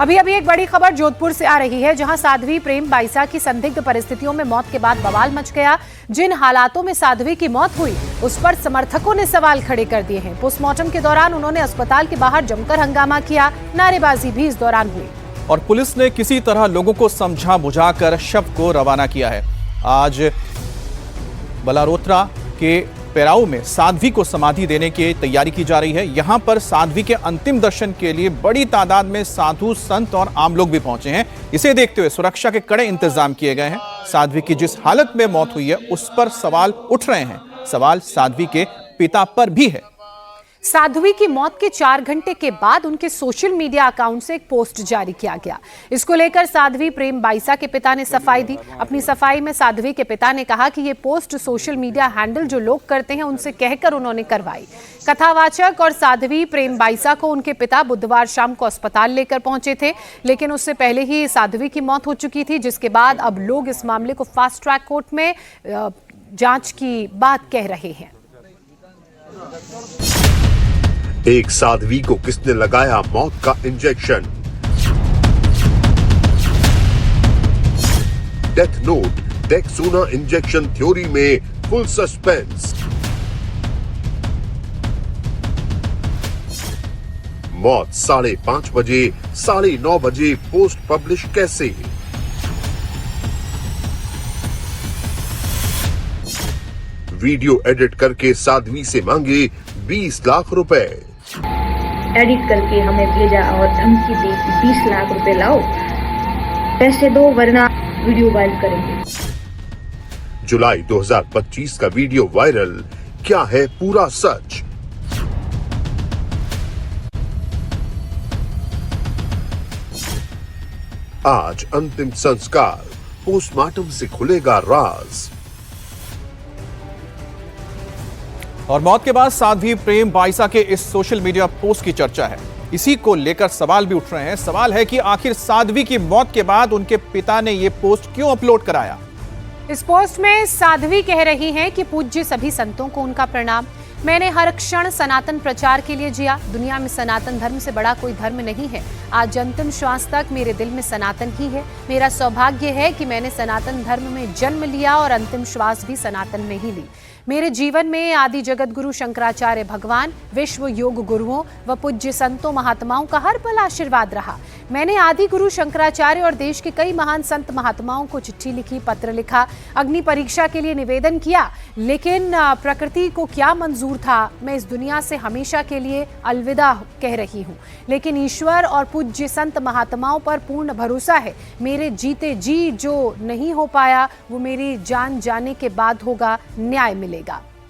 अभी अभी एक बड़ी खबर जोधपुर से आ रही है, जहां साध्वी प्रेम बाईसा की संदिग्ध परिस्थितियों में मौत के बाद बवाल मच गया। जिन हालातों में साध्वी की मौत हुई उस पर समर्थकों ने सवाल खड़े कर दिए हैं। पोस्टमार्टम के दौरान उन्होंने अस्पताल के बाहर जमकर हंगामा किया, नारेबाजी भी इस दौरान हुई और पुलिस ने किसी तरह लोगों को समझा बुझाकर शव को रवाना किया है। आज बलारोत्रा के पेराऊ में साध्वी को समाधि देने की तैयारी की जा रही है। यहां पर साध्वी के अंतिम दर्शन के लिए बड़ी तादाद में साधु संत और आम लोग भी पहुंचे हैं। इसे देखते हुए सुरक्षा के कड़े इंतजाम किए गए हैं। साध्वी की जिस हालत में मौत हुई है उस पर सवाल उठ रहे हैं। सवाल साध्वी के पिता पर भी है। साध्वी की मौत के 4 घंटे के बाद उनके सोशल मीडिया अकाउंट से एक पोस्ट जारी किया गया। इसको लेकर साध्वी प्रेम बाईसा के पिता ने सफाई दी। अपनी सफाई में साध्वी के पिता ने कहा कि ये पोस्ट सोशल मीडिया हैंडल जो लोग करते हैं उनसे कहकर उन्होंने करवाई। कथावाचक और साध्वी प्रेम बाईसा को उनके पिता बुधवार शाम को अस्पताल लेकर पहुंचे थे, लेकिन उससे पहले ही साध्वी की मौत हो चुकी थी, जिसके बाद अब लोग इस मामले को फास्ट ट्रैक कोर्ट में जांच की बात कह रहे हैं। एक साध्वी को किसने लगाया मौत का injection? Death note Dexona injection theory में फुल सस्पेंस। मौत 5:30 बजे 9:30 बजे पोस्ट पब्लिश कैसे? वीडियो एडिट करके साध्वी से मांगे 20 लाख रुपए। एडिट करके हमें भेजा और धमकी दी 20 लाख रुपए लाओ, पैसे दो वरना वीडियो वायरल करेंगे। जुलाई 2025 का वीडियो वायरल, क्या है पूरा सच? आज अंतिम संस्कार, पोस्टमार्टम से खुलेगा राज। और मौत के बाद साध्वी प्रेम बाईसा के इस सोशल मीडिया पोस्ट की चर्चा है। इसी को लेकर सवाल भी उठ रहे हैं। सवाल है कि आखिर साध्वी की मौत के बाद उनके पिता ने यह पोस्ट क्यों अपलोड कराया। इस पोस्ट में साध्वी कह रही हैं कि पूज्य सभी संतों को उनका प्रणाम। मैंने हर क्षण सनातन प्रचार के लिए जिया। दुनिया में सनातन धर्म से बड़ा कोई धर्म नहीं है। आज अंतिम श्वास तक मेरे दिल में सनातन ही है। मेरा सौभाग्य है कि मैंने सनातन धर्म में जन्म लिया और अंतिम श्वास भी सनातन में ही ली। मेरे जीवन में आदि जगत गुरु शंकराचार्य भगवान, विश्व योग गुरुओं व पूज्य संतों महात्माओं का हर पल आशीर्वाद रहा। मैंने आदि गुरु शंकराचार्य और देश के कई महान संत महात्माओं को चिट्ठी लिखी, पत्र लिखा, अग्नि परीक्षा के लिए निवेदन किया, लेकिन प्रकृति को क्या मंजूर था। मैं इस दुनिया से हमेशा के लिए अलविदा कह रही हूँ, लेकिन ईश्वर और पूज्य संत महात्माओं पर पूर्ण भरोसा है। मेरे जीते जी जो नहीं हो पाया वो मेरी जान जाने के बाद होगा, न्याय मिलेगा।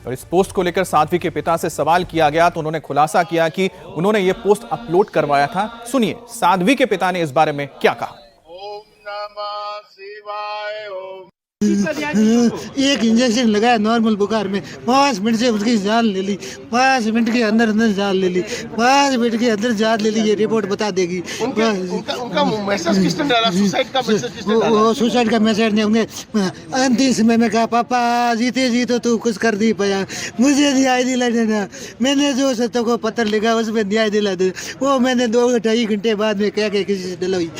और इस पोस्ट को लेकर साध्वी के पिता से सवाल किया गया तो उन्होंने खुलासा किया कि उन्होंने ये पोस्ट अपलोड करवाया था। सुनिए साध्वी के पिता ने इस बारे में क्या कहा। ओम नमः शिवाय। ओम एक इंजेक्शन लगाया नॉर्मल बुखार में, 5 मिनट से उसकी जान ले ली। 5 मिनट के अंदर जान ले ली। 5 मिनट के अंदर जान ले ली। ये रिपोर्ट बता देगी। उनका मैसेज किसने डाला? सुसाइड का मैसेज किसने डाला? वो सुसाइड का मैसेज ने उन्हें अंतिम समय में कहा, पापा जीते जी तो तू कुछ कर नहीं पाया, मुझे न्याय दिला देना। मैंने जो सत्य को पत्र लिखा उसमें न्याय दिला दे। वो मैंने 2-2.5 घंटे बाद में कह के किसी से डलवाई।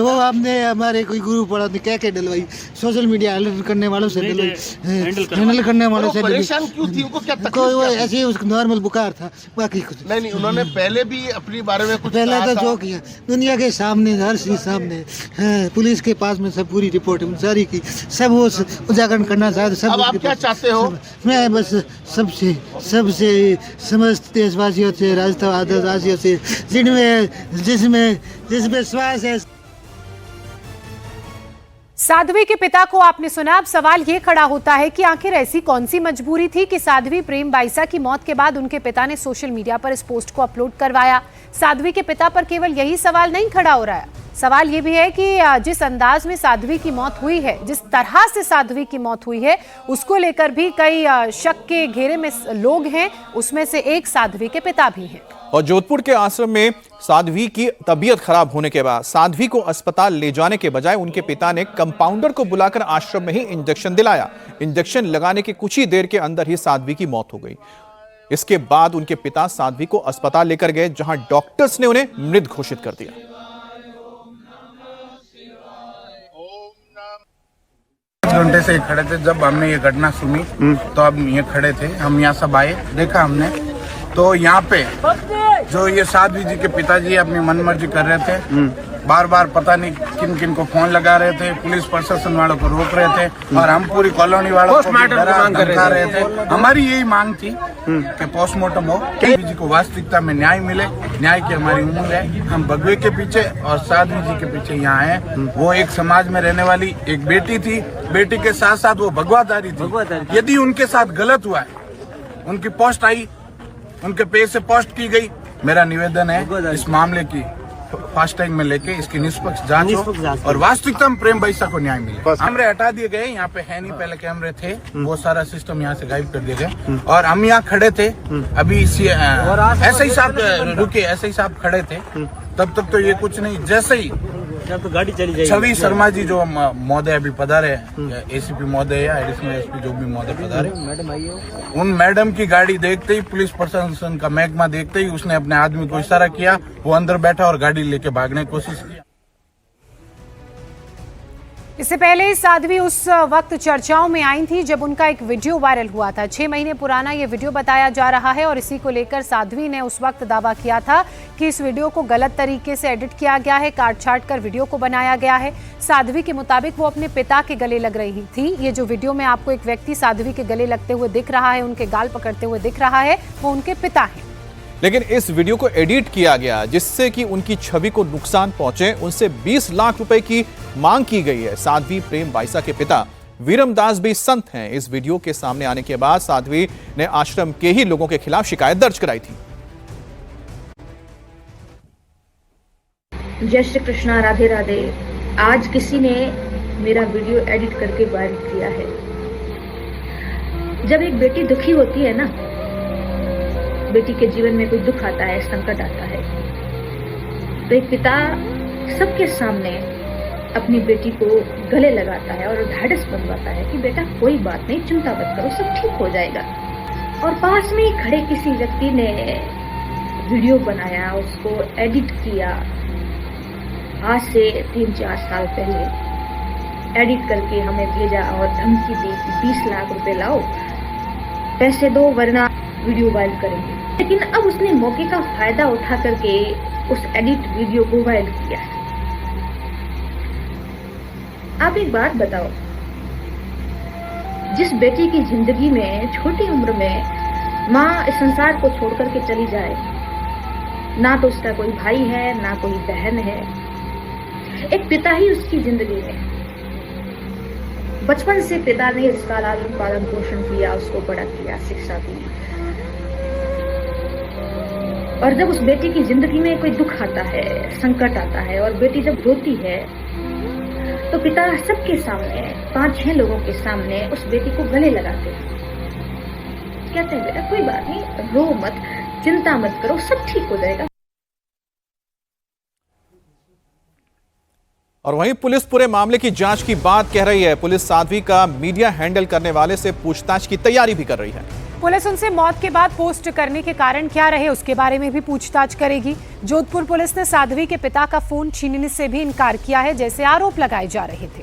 वो हमने हमारे कोई गुरु पढ़ा कह के डलवाई। सोशल मीडिया हैंडल करने वालों से हैंडल करने वालों से। परेशान क्यों थी? उनको क्या तकलीफ? कोई वो ऐसे ही उसका नॉर्मल बुखार था, बाकी कुछ नहीं। उन्होंने पहले भी अपने बारे में कुछ पहले तो जो किया दुनिया के सामने, हर चीज सामने, पुलिस के पास में सब पूरी रिपोर्ट जारी की, सब वो उजागर करना चाहते। सब अब आप क्या चाहते हो? मैं बस सबसे समस्त देशवासियों से, राष्ट्रवासियों से, जिसमें श्वास है। साध्वी के पिता को आपने सुना। अब सवाल ये खड़ा होता है कि आखिर ऐसी कौन सी मजबूरी थी कि साध्वी प्रेम बाईसा की मौत के बाद उनके पिता ने सोशल मीडिया पर इस पोस्ट को अपलोड करवाया। साध्वी के पिता पर केवल यही सवाल नहीं खड़ा हो रहा है, सवाल ये भी है कि जिस अंदाज में साध्वी की मौत हुई है, जिस तरह से साध्वी की मौत हुई है, उसको लेकर भी कई शक के घेरे में लोग हैं। उसमें से एक साध्वी के पिता भी हैं। और जोधपुर के आश्रम में साध्वी की तबीयत खराब होने के बाद साध्वी को अस्पताल ले जाने के बजाय उनके पिता ने कंपाउंडर को बुलाकर आश्रम में ही इंजेक्शन दिलाया। इंजेक्शन लगाने के कुछ ही देर के अंदर ही साध्वी की मौत हो गई। इसके बाद उनके पिता साध्वी को अस्पताल लेकर गए, जहां डॉक्टर्स ने उन्हें मृत घोषित कर दिया। घंटे से खड़े थे। जब हमने ये घटना सुनी तो अब ये खड़े थे, हम यहाँ सब आए, देखा हमने तो यहाँ पे जो ये साध्वी जी के पिताजी अपनी मनमर्जी कर रहे थे, बार बार पता नहीं किन किन को फोन लगा रहे थे, पुलिस प्रशासन वालों को रोक रहे थे और हम पूरी कॉलोनी वालों को धमका रहे थे। हमारी यही मांग थी कि पोस्टमार्टम हो, साध्वी जी को वास्तविकता में न्याय मिले। न्याय की हमारी उम्मीद है। हम भगवे के पीछे और साध्वी जी के पीछे यहाँ हैं। वो एक समाज में रहने वाली एक बेटी थी, बेटी के साथ साथ वो भगवाधारी थी। यदि उनके साथ गलत हुआ है, उनकी पोस्ट आई, उनके पेज से पोस्ट की गई, मेरा निवेदन है इस मामले की फास्टैग में लेके इसकी निष्पक्ष जांच हो और वास्तविकता में प्रेम बैसा को न्याय मिले। कैमरे हटा दिए गए, यहाँ पे है नहीं, पहले कैमरे थे, वो सारा सिस्टम यहाँ से गायब कर दिए गए और हम यहाँ खड़े थे। अभी ऐसे ही साहब रुके, ऐसे ही साहब खड़े थे, तब तक तो ये कुछ नहीं। जैसे ही तो गाड़ी चली जाएगी। छवि शर्मा जी जो महोदय अभी पधारे हैं, एसीपी महोदय या एडिशनल एसपी जो भी महोदय पधारे, उन मैडम की गाड़ी देखते ही, पुलिस प्रशासन का महकमा देखते ही उसने अपने आदमी को इशारा किया, वो अंदर बैठा और गाड़ी लेके भागने की कोशिश की। इससे पहले साध्वी उस वक्त चर्चाओं में आई थी जब उनका एक वीडियो वायरल हुआ था। 6 महीने पुराना ये वीडियो बताया जा रहा है और इसी को लेकर साध्वी ने उस वक्त दावा किया था कि इस वीडियो को गलत तरीके से एडिट किया गया है, काट छाट कर वीडियो को बनाया गया है। साध्वी के मुताबिक वो अपने पिता के गले लग रही थी। ये जो वीडियो में आपको एक व्यक्ति साध्वी के गले लगते हुए दिख रहा है, उनके गाल पकड़ते हुए दिख रहा है, वो उनके पिता हैं। लेकिन इस वीडियो को एडिट किया गया जिससे कि उनकी छवि को नुकसान पहुंचे। उनसे 20 लाख रुपए की मांग की गई है। साध्वी प्रेम बाइसा के पिता वीरमदास भी संत हैं। इस वीडियो के सामने आने के बाद साध्वी ने आश्रम के ही लोगों के खिलाफ शिकायत दर्ज कराई थी। जय श्री कृष्णा, राधे राधे। आज किसी ने मेरा वीडियो एडिट करके वायरल किया है। जब एक बेटी दुखी होती है ना, बेटी के जीवन में कोई दुख आता है, संकट आता है, तो एक पिता सबके सामने अपनी बेटी को गले लगाता है और ढाढ़स बंधवाता है कि बेटा कोई बात नहीं, चिंता मत करो, सब ठीक हो जाएगा। और पास में ही खड़े किसी व्यक्ति ने वीडियो बनाया, उसको एडिट किया, आज से 3-4 साल पहले एडिट करके हमें भेजा और धमकी दी कि 20 लाख रुपए लाओ, पैसे दो वरना वीडियो वायरल करेंगे। लेकिन अब उसने मौके का फायदा उठा करके उस एडिट वीडियो को वायरल किया है। आप एक बात बताओ, जिस बेटी की जिंदगी में छोटी उम्र में माँ इस संसार को छोड़ करके चली जाए, ना तो उसका कोई भाई है ना कोई बहन है, एक पिता ही उसकी जिंदगी में, बचपन से पिता ने इसका लालन पालन पोषण किया, उसको बड़ा किया, शिक्षा दी, और जब उस बेटी की जिंदगी में कोई दुख आता है, संकट आता है और बेटी जब रोती है तो पिता सबके सामने, 5-6 लोगों के सामने उस बेटी को गले लगाते हैं, कहते हैं बेटा कोई बात नहीं, रो मत, चिंता मत करो, सब ठीक हो जाएगा। और वहीं पुलिस पूरे मामले की जांच की बात कह रही है। पुलिस साध्वी का मीडिया हैंडल करने वाले से पूछताछ की तैयारी भी कर रही है। पुलिस उनसे मौत के बाद पोस्ट करने के कारण क्या रहे उसके बारे में भी पूछताछ करेगी। जोधपुर पुलिस ने साध्वी के पिता का फोन छीनने से भी इनकार किया है, जैसे आरोप लगाए जा रहे थे।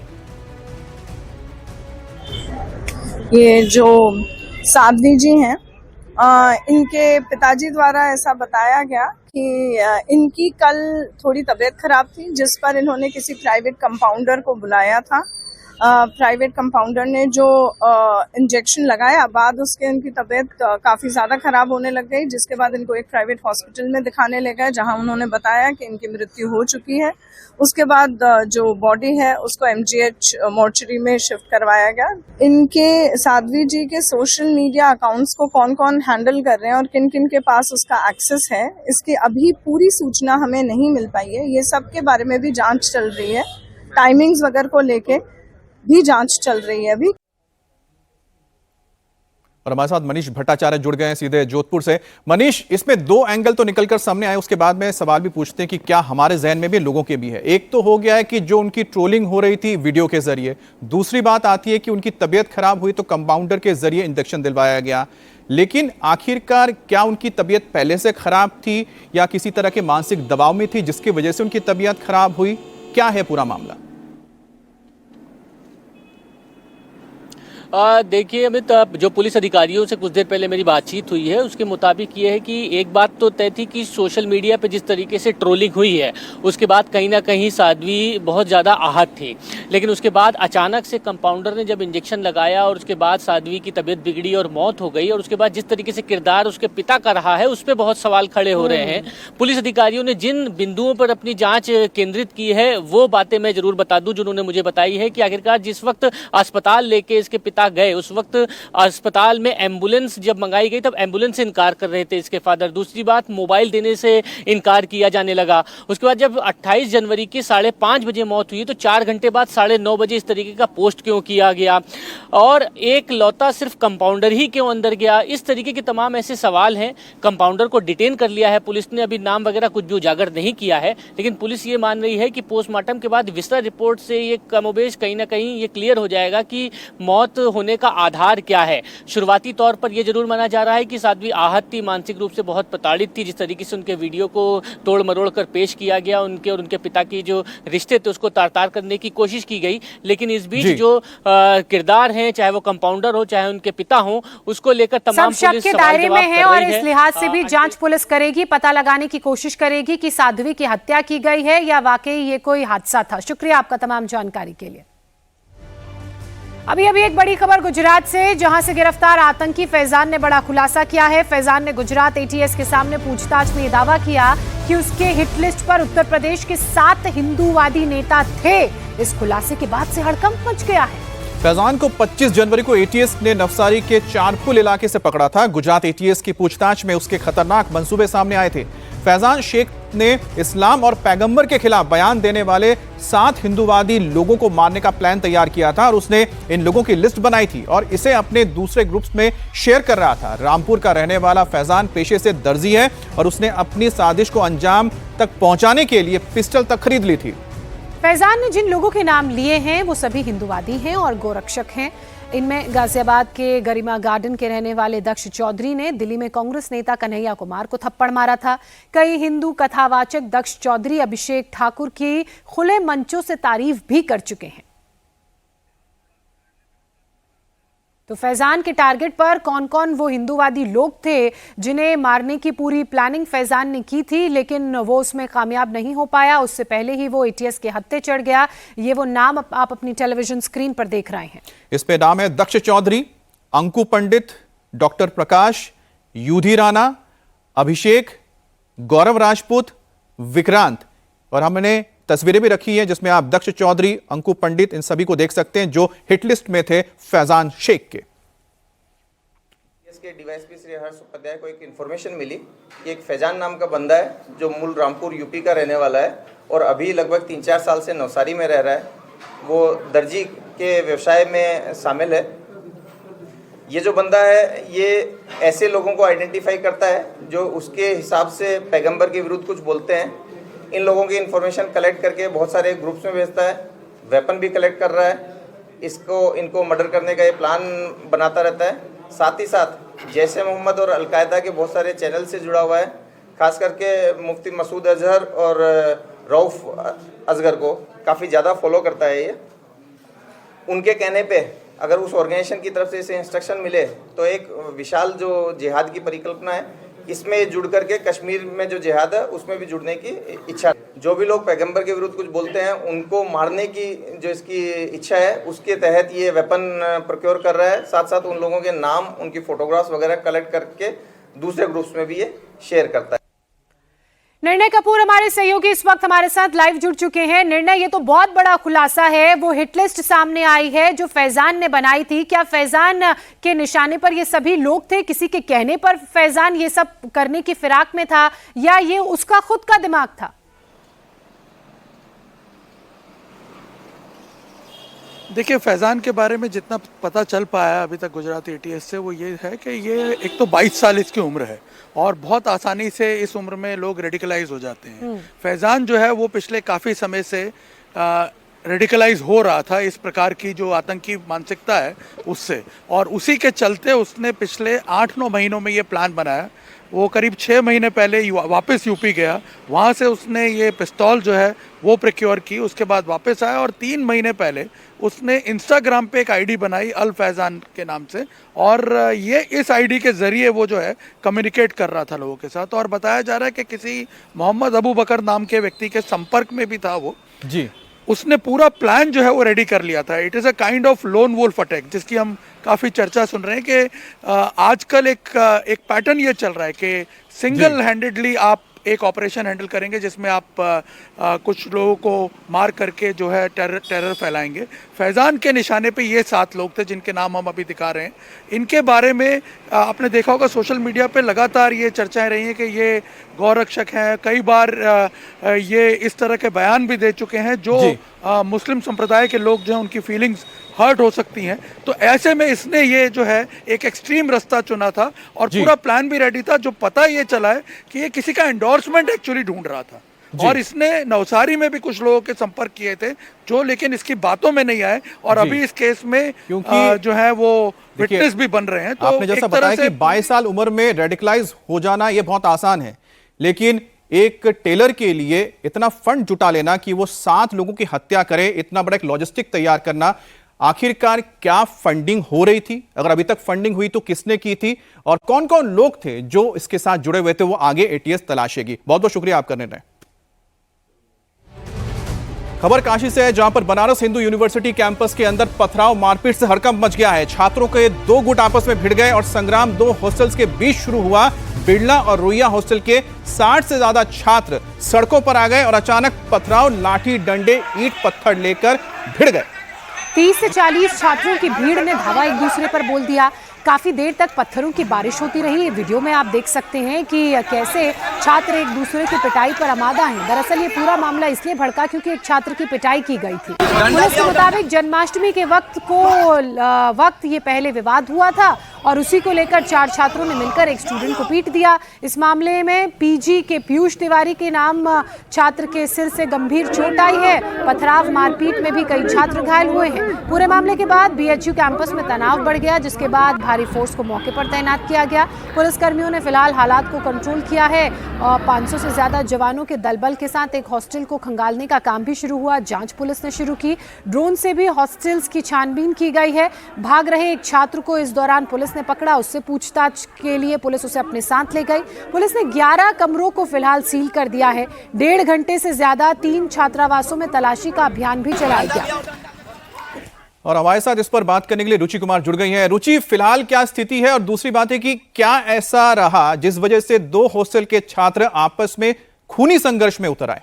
ये जो साध्वी जी हैं, इनके पिताजी द्वारा ऐसा बताया गया कि इनकी कल थोड़ी तबीयत खराब थी, जिस पर इन्होंने किसी प्राइवेट कंपाउंडर को बुलाया था। प्राइवेट कंपाउंडर ने जो इंजेक्शन लगाया, बाद उसके इनकी तबीयत काफ़ी ज़्यादा ख़राब होने लग गई, जिसके बाद इनको एक प्राइवेट हॉस्पिटल में दिखाने ले गए, जहां उन्होंने बताया कि इनकी मृत्यु हो चुकी है। उसके बाद जो बॉडी है उसको MGH मोर्चरी में शिफ्ट करवाया गया। इनके साध्वी जी के सोशल मीडिया अकाउंट्स को कौन कौन हैंडल कर रहे हैं और किन किन के पास उसका एक्सेस है, इसकी अभी पूरी सूचना हमें नहीं मिल पाई है। ये सब के बारे में भी जांच चल रही है, टाइमिंग्स वगैरह को लेके भी जांच चल रही है अभी। और हमारे साथ मनीष भट्टाचार्य जुड़ गए हैं सीधे जोधपुर से। मनीष, इसमें 2 एंगल तो निकलकर सामने आए, उसके बाद में सवाल भी पूछते हैं कि क्या हमारे जहन में भी लोगों के भी है। एक तो हो गया है कि जो उनकी ट्रोलिंग हो रही थी वीडियो के जरिए, दूसरी बात आती है कि उनकी तबीयत खराब हुई तो कंपाउंडर के जरिए इंजेक्शन दिलवाया गया। लेकिन आखिरकार क्या उनकी तबीयत पहले से खराब थी या किसी तरह के मानसिक दबाव में थी जिसकी वजह से उनकी तबीयत खराब हुई? क्या है पूरा मामला? देखिए अमित, जो पुलिस अधिकारियों से कुछ देर पहले मेरी बातचीत हुई है उसके मुताबिक ये है कि एक बात तो तय थी कि सोशल मीडिया पे जिस तरीके से ट्रोलिंग हुई है उसके बाद कहीं ना कहीं साध्वी बहुत ज़्यादा आहत थी, लेकिन उसके बाद अचानक से कंपाउंडर ने जब इंजेक्शन लगाया और उसके बाद साध्वी की तबीयत बिगड़ी और मौत हो गई, और उसके बाद जिस तरीके से किरदार उसके पिता का रहा है उस पर बहुत सवाल खड़े हो रहे हैं। पुलिस अधिकारियों ने जिन बिंदुओं पर अपनी जाँच केंद्रित की है वो बातें मैं जरूर बता दूँ, जिन्होंने मुझे बताई है कि आखिरकार जिस वक्त अस्पताल लेके इसके पिता गए उस वक्त अस्पताल में एम्बुलेंस जब मंगाई गई तब एम्बुलेंस से इनकार कर रहे थे इसके फादर। दूसरी बात, मोबाइल देने से इनकार किया जाने लगा। उसके बाद जब 28 जनवरी की 5:30 बजे मौत हुई तो 4 घंटे बाद 9:30 बजे इस तरीके का पोस्ट क्यों किया गया, और एक लौता सिर्फ कंपाउंडर ही क्यों अंदर गया, इस तरीके के तमाम ऐसे सवाल हैं। कंपाउंडर को डिटेन कर लिया है पुलिस ने, अभी नाम वगैरह कुछ भी उजागर नहीं किया है, लेकिन पुलिस ये मान रही है कि पोस्टमार्टम के बाद विस्तार रिपोर्ट से ये कमोबेश कहीं ना कहीं ये क्लियर हो जाएगा कि मौत होने का आधार क्या है। शुरुआती तौर पर यह जरूर माना जा रहा है कि साध्वी आहत थी, मानसिक रूप से बहुत प्रताड़ित थी, जिस तरीके से उनके वीडियो को तोड़ मरोड़ कर पेश किया गया, उनके और उनके पिता की जो रिश्ते थे उसको तार-तार करने की कोशिश की गई। लेकिन इस बीच जो किरदार हैं, चाहे वो कंपाउंडर हो चाहे उनके पिता हो, उसको लेकर तमाम पुलिस के दायरे में है और इस लिहाज से भी जांच पुलिस करेगी, पता लगाने की कोशिश करेगी कि साध्वी की हत्या की गई है या वाकई ये कोई हादसा था। शुक्रिया आपका तमाम जानकारी के लिए। अभी एक बड़ी खबर गुजरात से, जहां से गिरफ्तार आतंकी फैजान ने बड़ा खुलासा किया है। फैजान ने गुजरात एटीएस के सामने पूछताछ में यह दावा किया कि उसके हिट लिस्ट पर उत्तर प्रदेश के 7 हिंदूवादी नेता थे। इस खुलासे के बाद से हड़कंप मच गया है। फैजान को 25 जनवरी को एटीएस ने नवसारी के चारपुल इलाके से पकड़ा था। गुजरात एटीएस की पूछताछ में उसके खतरनाक मंसूबे सामने आए थे। फैजान शेख ने इस्लाम और पैगंबर के खिलाफ बयान देने वाले 7 हिंदूवादी लोगों को मारने का प्लान तैयार किया था और उसने इन लोगों की लिस्ट बनाई थी और इसे अपने दूसरे ग्रुप्स में शेयर कर रहा था। रामपुर का रहने वाला फैजान पेशे से दर्जी है और उसने अपनी साजिश को अंजाम तक पहुंचाने के लिए पिस्टल तक खरीद ली थी। फैजान ने जिन लोगों के नाम लिए हैं वो सभी हिंदूवादी हैं और गोरक्षक हैं। इनमें गाजियाबाद के गरिमा गार्डन के रहने वाले दक्ष चौधरी ने दिल्ली में कांग्रेस नेता कन्हैया कुमार को थप्पड़ मारा था। कई हिंदू कथावाचक दक्ष चौधरी अभिषेक ठाकुर की खुले मंचों से तारीफ भी कर चुके हैं। तो फैजान के टारगेट पर कौन कौन वो हिंदूवादी लोग थे जिन्हें मारने की पूरी प्लानिंग फैजान ने की थी, लेकिन वो उसमें कामयाब नहीं हो पाया। उससे पहले ही वो एटीएस के हत्थे चढ़ गया। ये वो नाम आप अपनी टेलीविजन स्क्रीन पर देख रहे हैं। इस पे नाम है दक्ष चौधरी, अंकु पंडित, डॉक्टर प्रकाश, यूधी राणा, अभिषेक, गौरव राजपूत, विक्रांत, और हमने तस्वीरें भी रखी हैं जिसमें आप दक्ष चौधरी, अंकु पंडित, इन सभी को देख सकते हैं जो हिट लिस्ट में थे फैजान शेख के। इसके डीवाईएसपी श्री हर्ष उपाध्याय को एक इन्फॉर्मेशन मिली कि एक फैजान नाम का बंदा है जो मूल रामपुर यूपी का रहने वाला है और अभी लगभग 3-4 साल से नवसारी में रह रहा है। वो दर्जी के व्यवसाय में शामिल है। ये जो बंदा है ये ऐसे लोगों को आइडेंटिफाई करता है जो उसके हिसाब से पैगंबर के विरुद्ध कुछ बोलते हैं। इन लोगों की इन्फॉर्मेशन कलेक्ट करके बहुत सारे ग्रुप्स में भेजता है, वेपन भी कलेक्ट कर रहा है। इनको मर्डर करने का ये प्लान बनाता रहता है। साथ ही साथ जैसे मोहम्मद और अलकायदा के बहुत सारे चैनल से जुड़ा हुआ है। खास करके मुफ्ती मसूद अजहर और रऊफ असगर को काफ़ी ज़्यादा फॉलो करता है ये। उनके कहने पे अगर उस ऑर्गेनाइजेशन की तरफ से इसे इंस्ट्रक्शन मिले तो एक विशाल जो जिहाद की परिकल्पना है इसमें जुड़ करके कश्मीर में जो जिहाद है उसमें भी जुड़ने की इच्छा। जो भी लोग पैगंबर के विरुद्ध कुछ बोलते हैं उनको मारने की जो इसकी इच्छा है उसके तहत ये वेपन प्रोक्योर कर रहा है। साथ साथ उन लोगों के नाम, उनकी फोटोग्राफ्स वगैरह कलेक्ट करके दूसरे ग्रुप्स में भी ये शेयर करता है। निर्णय कपूर हमारे सहयोगी इस वक्त हमारे साथ लाइव जुड़ चुके हैं। निर्णय, ये तो बहुत बड़ा खुलासा है, वो हिटलिस्ट सामने आई है जो फैजान ने बनाई थी। क्या फैजान के निशाने पर ये सभी लोग थे? किसी के कहने पर फैजान ये सब करने की फिराक में था या ये उसका खुद का दिमाग था? देखिए, फैजान के बारे में जितना पता चल पाया अभी तक गुजरात एटीएस से वो ये है कि ये एक तो 22 साल इसकी उम्र है और बहुत आसानी से इस उम्र में लोग रेडिकलाइज हो जाते हैं। फैजान जो है वो पिछले काफ़ी समय से रेडिकलाइज हो रहा था इस प्रकार की जो आतंकी मानसिकता है उससे, और उसी के चलते उसने पिछले 8-9 महीनों में ये प्लान बनाया वो करीब 6 महीने पहले वापस यूपी गया, वहाँ से उसने ये पिस्तौल जो है वो प्रोक्योर की, उसके बाद वापस आया और 3 महीने पहले उसने इंस्टाग्राम पे एक आईडी बनाई अल फैज़ान के नाम से, और ये इस आईडी के ज़रिए वो जो है कम्युनिकेट कर रहा था लोगों के साथ, और बताया जा रहा है कि किसी मोहम्मद अबू बकर नाम के व्यक्ति के संपर्क में भी था वो जी। उसने पूरा प्लान जो है वो रेडी कर लिया था। It is a kind of lone wolf attack, जिसकी हम काफ़ी चर्चा सुन रहे हैं कि आजकल एक पैटर्न ये चल रहा है कि सिंगल हैंडेडली आप एक ऑपरेशन हैंडल करेंगे जिसमें आप कुछ लोगों को मार करके जो है टेरर फैलाएंगे। फैज़ान के निशाने पे ये 7 लोग थे जिनके नाम हम अभी दिखा रहे हैं। इनके बारे में आपने देखा होगा सोशल मीडिया पे लगातार ये चर्चाएं रही हैं कि ये गौरक्षक हैं, कई बार ये इस तरह के बयान भी दे चुके हैं जो मुस्लिम संप्रदाय के लोग जो हैं उनकी फीलिंग्स हर्ट हो सकती हैं। तो ऐसे में इसने ये जो है एक एक्सट्रीम रास्ता चुना था और पूरा प्लान भी रेडी था। जो पता ये चला है कि ये किसी का एंडोर्समेंट एक्चुअली ढूंढ रहा था, और इसने नवसारी में भी कुछ लोगों के संपर्क किए थे जो लेकिन इसकी बातों में नहीं आए, और अभी इस केस में जो है वो विटनेस भी बन रहे हैं। तो आपने जैसा बताया कि 22 साल उम्र में रेडिकलाइज हो जाना ये बहुत आसान है, लेकिन एक टेलर के लिए इतना फंड जुटा लेना कि वो 7 लोगों की हत्या करे, इतना बड़ा एक लॉजिस्टिक तैयार करना, आखिरकार क्या फंडिंग हो रही थी? अगर अभी तक फंडिंग हुई तो किसने की थी, और कौन कौन लोग थे जो इसके साथ जुड़े हुए थे, वो आगे एटीएस तलाशेगी। बहुत बहुत शुक्रिया आपका निर्णय। खबर काशी से है, जहां पर बनारस हिंदू यूनिवर्सिटी कैंपस के अंदर पथराव मारपीट से हड़कंप मच गया है। छात्रों के 2 गुट आपस में भिड़ गए और संग्राम 2 हॉस्टल्स के बीच शुरू हुआ। बिड़ला और रुइया हॉस्टल के 60 से ज्यादा छात्र सड़कों पर आ गए और अचानक पथराव, लाठी डंडे, ईंट पत्थर लेकर भिड़ गए। 30 से 40 छात्रों की भीड़ ने धावा एक दूसरे पर बोल दिया। काफी देर तक पत्थरों की बारिश होती रही। ये वीडियो में आप देख सकते हैं कि कैसे छात्र एक दूसरे की पिटाई पर आमादा हैं। दरअसल ये पूरा मामला इसलिए भड़का क्योंकि एक छात्र की पिटाई की गई थी। पुलिस के मुताबिक जन्माष्टमी के वक्त ये पहले विवाद हुआ था और उसी को लेकर 4 छात्रों ने मिलकर एक स्टूडेंट को पीट दिया। इस मामले में पीजी के पीयूष तिवारी के नाम छात्र के सिर से गंभीर चोट आई है। पथराव मारपीट में भी कई छात्र घायल हुए हैं। पूरे मामले के बाद बीएचयू कैंपस में तनाव बढ़ गया, जिसके बाद भारी फोर्स को मौके पर तैनात किया गया। पुलिसकर्मियों ने फिलहाल हालात को कंट्रोल किया है और 500 से ज्यादा जवानों के दलबल के साथ एक हॉस्टल को खंगालने का काम भी शुरू हुआ। जांच पुलिस ने शुरू की। ड्रोन से भी हॉस्टल्स की छानबीन की गई है। भाग रहे एक छात्र को इस दौरान पुलिस ने पकड़ा। उससे पूछताछ के लिए पुलिस उसे अपने साथ ले गई। पुलिस ने 11 कमरों को फिलहाल सील कर दिया है। 1.5 घंटे से ज्यादा 3 छात्रावासों में तलाशी का अभियान भी चलाया गया। और हमारे साथ इस पर बात करने के लिए रुचि कुमार जुड़ गई हैं। रुचि, फिलहाल क्या स्थिति है और दूसरी बात है कि क्या ऐसा रहा जिस वजह से 2 हॉस्टल के छात्र आपस में खूनी संघर्ष में उतर आए?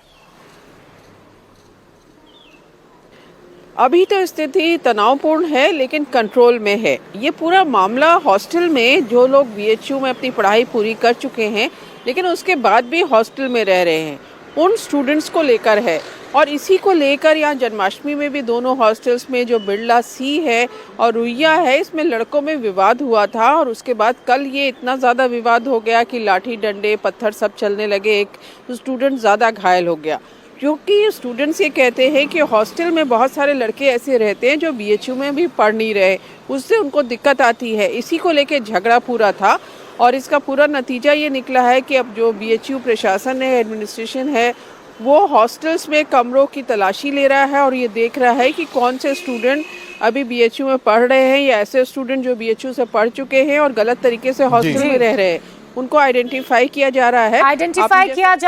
अभी तो स्थिति तनावपूर्ण है लेकिन कंट्रोल में है। ये पूरा मामला हॉस्टल में जो लोग बीएचयू में अपनी पढ़ाई पूरी कर चुके हैं लेकिन उसके बाद भी हॉस्टल में रह रहे हैं, उन स्टूडेंट्स को लेकर है। और इसी को लेकर यहाँ जन्माष्टमी में भी दोनों हॉस्टल्स में जो बिड़ला सी है और रुइया है, इसमें लड़कों में विवाद हुआ था और उसके बाद कल ये इतना ज़्यादा विवाद हो गया कि लाठी डंडे पत्थर सब चलने लगे। एक स्टूडेंट ज़्यादा घायल हो गया क्योंकि स्टूडेंट्स ये कहते हैं कि हॉस्टल में बहुत सारे लड़के ऐसे रहते हैं जो बीएचयू में भी पढ़ नहीं रहे, उससे उनको दिक्कत आती है। इसी को लेकर झगड़ा पूरा था और इसका पूरा नतीजा ये निकला है कि अब जो बीएचयू प्रशासन है, एडमिनिस्ट्रेशन है, वो हॉस्टल्स में कमरों की तलाशी ले रहा है और ये देख रहा है कि कौन से स्टूडेंट अभी बीएचयू में पढ़ रहे हैं या ऐसे स्टूडेंट जो बीएचयू से पढ़ चुके हैं और गलत तरीके से हॉस्टल में रह रहे हैं, उनको आइडेंटिफाई किया जा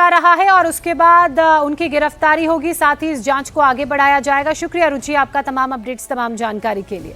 रहा है और उसके बाद उनकी गिरफ्तारी होगी। साथ ही इस जांच को आगे बढ़ाया जाएगा। शुक्रिया रुचि आपका तमाम अपडेट्स, तमाम जानकारी के लिए।